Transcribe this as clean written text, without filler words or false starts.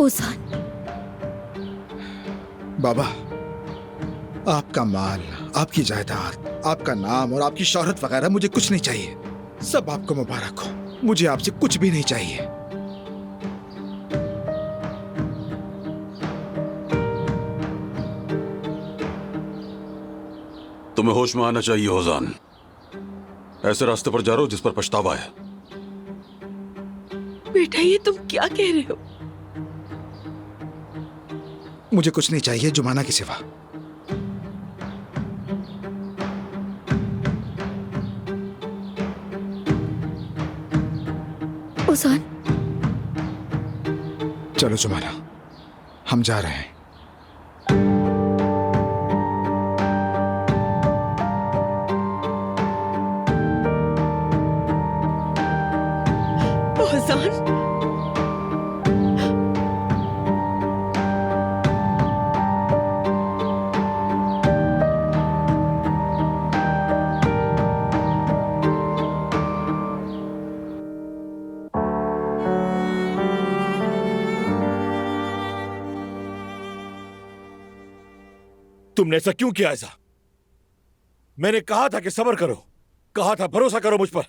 ओजान, बाबा, आपका माल, आपकी जायदाद, आपका नाम और आपकी शोहरत वगैरह मुझे कुछ नहीं चाहिए। सब आपको मुबारक हो, मुझे आपसे कुछ भी नहीं चाहिए। तुम्हें होश में आना चाहिए ओजान। ऐसे रास्ते पर जा रहे हो जिस पर पछतावा है। बेटा ये तुम क्या कह रहे हो? मुझे कुछ नहीं चाहिए जुमाना के सिवा। ओजान, चलो जुमाना, हम जा रहे हैं। ओजान, तुमने ऐसा क्यों किया? ऐसा मैंने कहा था कि सब्र करो, कहा था भरोसा करो मुझ पर।